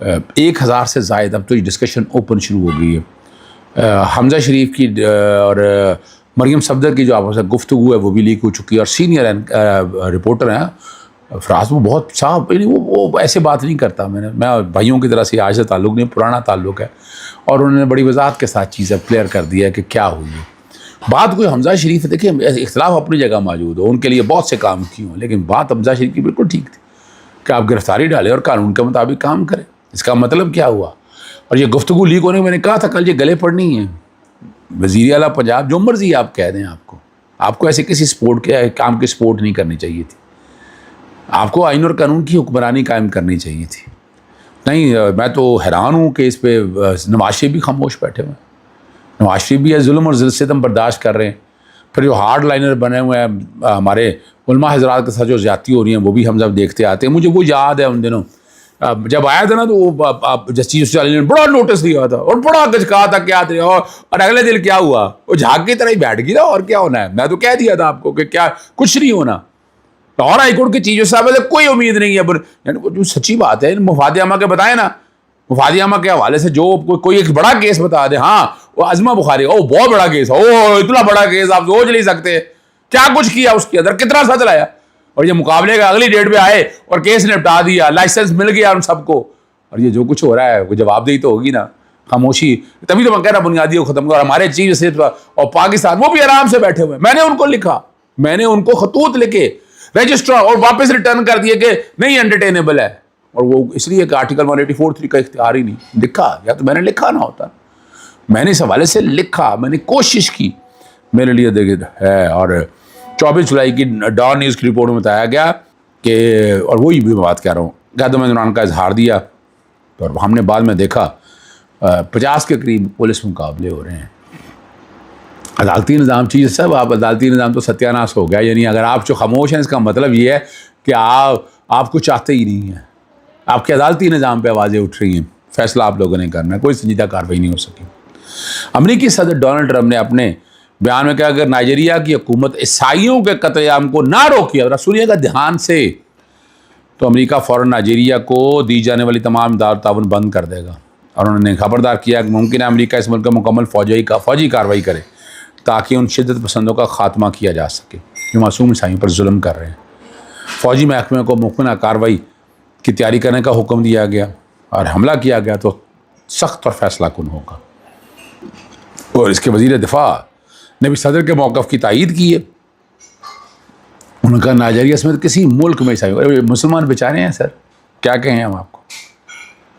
1000 سے زائد، اب تو یہ ڈسکشن اوپن شروع ہو گئی ہے. حمزہ شریف کی اور مریم صفدر کی جو آپس میں گفتگو ہے وہ بھی لیک ہو چکی ہے، اور سینئر رپورٹر ہیں فراز، وہ بہت صاحب وہ ایسے بات نہیں کرتا. میں بھائیوں کی طرح سے آج سے تعلق نہیں، پرانا تعلق ہے، اور انہوں نے بڑی وضاحت کے ساتھ چیزیں کلیئر کر دیا ہے کہ کیا ہوئی ہے. بات کوئی حمزہ شریف، دیکھیں اختلاف اپنی جگہ موجود ہو، ان کے لیے بہت سے کام کیے ہوں، لیکن بات حمزہ شریف کی بالکل ٹھیک تھی کہ آپ گرفتاری ڈالیں اور قانون کے مطابق کام کریں. اس کا مطلب کیا ہوا؟ اور یہ گفتگو لیک ہونے میں نے کہا تھا کل یہ گلے پڑنی ہے. وزیر اعلیٰ پنجاب جو مرضی آپ کہہ دیں، آپ کو ایسے کسی سپورٹ کے کام کی سپورٹ نہیں کرنی چاہیے تھی. آپ کو آئین اور قانون کی حکمرانی قائم کرنی چاہیے تھی. نہیں، میں تو حیران ہوں کہ اس پہ نواز شریف بھی خاموش بیٹھے ہوئے ہیں. نواز شریف بھی ظلم اور ستم برداشت کر رہے ہیں. پھر جو ہارڈ لائنر بنے ہوئے ہیں ہمارے علماء حضرات کے ساتھ جو زیادتی ہو رہی ہیں وہ بھی ہم سب دیکھتے آتے ہیں. مجھے وہ یاد ہے ان دنوں جب آیا تھا نا، تو وہ جسٹس علی نے بڑا نوٹس دیا تھا اور بڑا کچھ کہا تھا کیا تھا، اور اگلے دن کیا ہوا، وہ جھاگ کی طرح ہی بیٹھ گئی نا. اور کیا ہونا ہے، میں تو کہہ دیا تھا آپ کو کہ کیا کچھ نہیں ہونا. لاہور ہائی کورٹ کی چیزوں سے کوئی امید نہیں ہے. یعنی جو سچی بات ہے، مفاد عامہ کے بتائیں نا، مفاد عامہ کے حوالے سے جو کوئی ایک بڑا کیس بتا دے، ہاں وہ عظمہ بخاری، او بہت بڑا کیس ہے، او اتنا بڑا کیس آپ سوچ نہیں سکتے کیا کچھ کیا اس کے اندر، کتنا سچ لایا. اور یہ مقابلے کا اگلی ڈیٹ پہ آئے اور کیس نپٹا دیا، لائسنس مل گیا ان سب کو. اور یہ جو کچھ ہو رہا ہے وہ جواب دہی تو ہوگی نا. خاموشی، تبھی تو میں کہہ رہا بنیادی کو ختم کر. ہمارے چیف جسٹس اور پاکستان وہ بھی آرام سے بیٹھے ہوئے. میں نے ان کو لکھا، میں نے ان کو خطوط لکھے رجسٹرار، اور واپس ریٹرن کر دیے کہ نہیں انٹرٹینیبل ہے. اور وہ اس لیے کہ آرٹیکل 184(3) کا اختیار ہی نہیں لکھا. یا تو میں نے لکھا نہ ہوتا، میں نے اس حوالے سے لکھا، میں نے کوشش کی، میرے لیے ہے. اور 24 جولائی کی ڈان نیوز کی رپورٹ میں بتایا گیا کہ، اور وہی بھی بات کہہ رہا ہوں، قیادت عمران کا اظہار دیا. اور ہم نے بعد میں دیکھا 50 کے قریب پولیس مقابلے ہو رہے ہیں. عدالتی نظام چیز سب، آپ عدالتی نظام تو ستیہ ناش ہو گیا. یعنی اگر آپ جو خاموش ہیں اس کا مطلب یہ ہے کہ آپ کو چاہتے ہی نہیں ہیں. آپ کے عدالتی نظام پہ آوازیں اٹھ رہی ہیں، فیصلہ آپ لوگوں نے کرنا ہے، کوئی سنجیدہ کارروائی نہیں ہو سکی. امریکی صدر ڈونلڈ ٹرمپ نے اپنے بیان میں کہا اگر نائجیریا کی حکومت عیسائیوں کے قتل عام کو نہ روکی، اور سنیے گا دھیان سے، تو امریکہ فوراً نائجیریا کو دی جانے والی تمام امداد تعاون بند کر دے گا. اور انہوں نے خبردار کیا کہ ممکن ہے امریکہ اس ملک کا مکمل فوجی کارروائی کرے تاکہ ان شدت پسندوں کا خاتمہ کیا جا سکے جو معصوم عیسائیوں پر ظلم کر رہے ہیں. فوجی محکمے کو ممکنہ کارروائی کی تیاری کرنے کا حکم دیا گیا، اور حملہ کیا گیا تو سخت اور فیصلہ کن ہوگا. اور اس کے وزیر دفاع نے بھی صدر کے موقف کی تائید کی ہے. انہوں نے کہا نائجیریا سمیت کسی ملک میں عیسائی مسلمان بیچارے ہیں سر، کیا کہیں ہم آپ کو،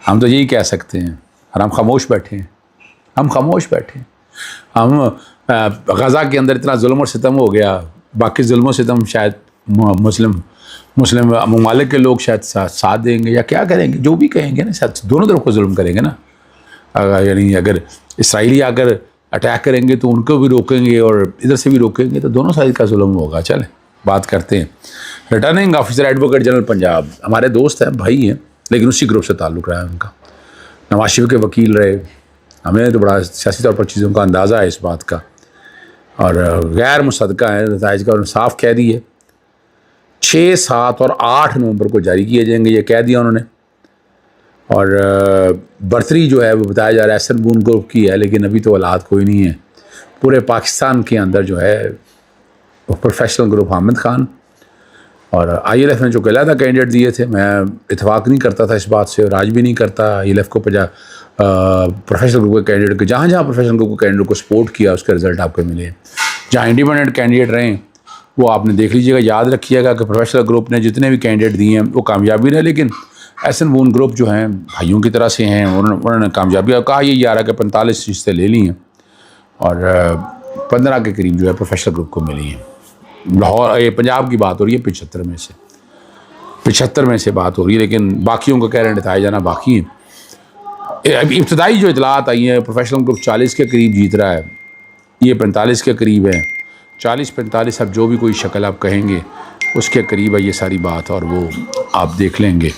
ہم تو یہی کہہ سکتے ہیں. اور ہم خاموش بیٹھے ہیں، ہم خاموش بیٹھے ہیں. ہم غزہ کے اندر اتنا ظلم اور ستم ہو گیا، باقی ظلم و ستم شاید مسلم ممالک کے لوگ شاید ساتھ دیں گے یا کیا کریں گے، جو بھی کہیں گے نا، شاید دونوں طرف کو ظلم کریں گے نا. یعنی اگر اسرائیلی اگر اٹیک کریں گے تو ان کو بھی روکیں گے اور ادھر سے بھی روکیں گے، تو دونوں سائڈ کا ظلم ہوگا. چلیں بات کرتے ہیں. Returning officer advocate general Punjab ہمارے دوست ہیں، بھائی ہیں، لیکن اسی گروپ سے تعلق رہا ہے ان کا. نواز شریف کے وکیل رہے. ہمیں تو بڑا سیاسی طور پر چیزوں کا اندازہ ہے اس بات کا، اور غیر مصدقہ ہیں نتائج کا. انہوں نے صاف کہہ دی ہے 6، 7 اور 8 نومبر کو جاری کیے جائیں گے، یہ کہہ دیا انہوں نے. اور برتری جو ہے وہ بتایا جا رہا ہے ایسن بون گروپ کی ہے، لیکن ابھی تو حالات کوئی نہیں ہے. پورے پاکستان کے اندر جو ہے وہ پروفیشنل گروپ حامد خان اور آئی ایل ایف نے جو علیحدہ کینڈیڈیٹ دیے تھے، میں اتفاق نہیں کرتا تھا اس بات سے، اور آج بھی نہیں کرتا. آئی ایل ایف کو پروفیشنل گروپ کے کینڈیڈیٹ کے جہاں پروفیشنل گروپ کے کینڈیڈیٹ کو سپورٹ کیا اس کے رزلٹ آپ کو ملے. جہاں انڈیپینڈنٹ کینڈیڈیٹ رہے وہ آپ نے دیکھ لیجیے گا، یاد رکھیے گا کہ پروفیشنل گروپ نے جتنے بھی کینڈیڈیٹ دیے ہیں وہ کامیابی رہے. لیکن ایسن بون گروپ جو ہیں بھائیوں کی طرح سے ہیں، انہوں نے کامیابی کہا یہ آ رہا کہ 45 رشتے لے لی ہیں اور 15 کے قریب جو ہے پروفیشنل گروپ کو ملی ہیں. لاہور یہ پنجاب کی بات ہو رہی ہے 75 میں سے بات ہو رہی ہے، لیکن باقیوں کو کہہ رہے ہیں نتائج جانا باقی ہیں. ابتدائی جو اطلاعات آئی ہیں پروفیشنل گروپ 40 کے قریب جیت رہا ہے، یہ 45 کے قریب ہے. 40-45 اب جو بھی کوئی شکل آپ کہیں گے اس کے قریب ہے یہ ساری بات، اور وہ آپ دیکھ لیں گے.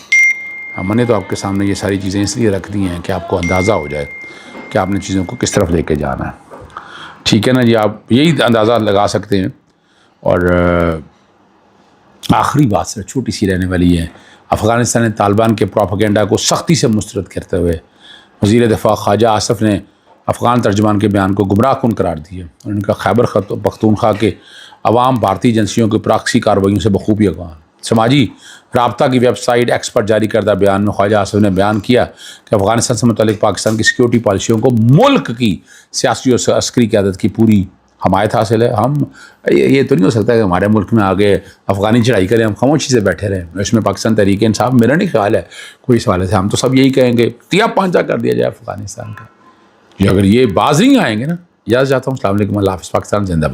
میں نے تو آپ کے سامنے یہ ساری چیزیں اس لیے رکھ دی ہیں کہ آپ کو اندازہ ہو جائے کہ آپ نے چیزوں کو کس طرف لے کے جانا ہے. ٹھیک ہے نا جی، آپ یہی اندازہ لگا سکتے ہیں. اور آخری بات صرف چھوٹی سی رہنے والی ہے. افغانستان نے طالبان کے پروپیگنڈا کو سختی سے مسترد کرتے ہوئے وزیر دفاع خواجہ آصف نے افغان ترجمان کے بیان کو گمراہ کن قرار دیا. ان کا خیبر پختونخوا کے عوام بھارتی ایجنسیوں کی پراکسی کارروائیوں سے بخوبی آگاہ. سماجی رابطہ کی ویب سائٹ ایکس پر جاری کردہ بیان میں خواجہ آصف نے بیان کیا کہ افغانستان سے متعلق پاکستان کی سیکیورٹی پالیسیوں کو ملک کی سیاسی اور عسکری قیادت کی پوری حمایت حاصل ہے. ہم یہ تو نہیں ہو سکتا کہ ہمارے ملک میں آگے افغانی چڑھائی کریں, ہم خاموشی سے بیٹھے رہیں. اس میں پاکستان تحریک انصاف, میرا نہیں خیال ہے کوئی اس حوالے سے ہم تو سب یہی کہیں گے تیا پانچا کر دیا جائے افغانستان کا. اگر یہ باز نہیں آئیں گے نا, اجازت چاہتا ہوں. السلام علیکم, اللہ حافظ. پاکستان زندہ باد.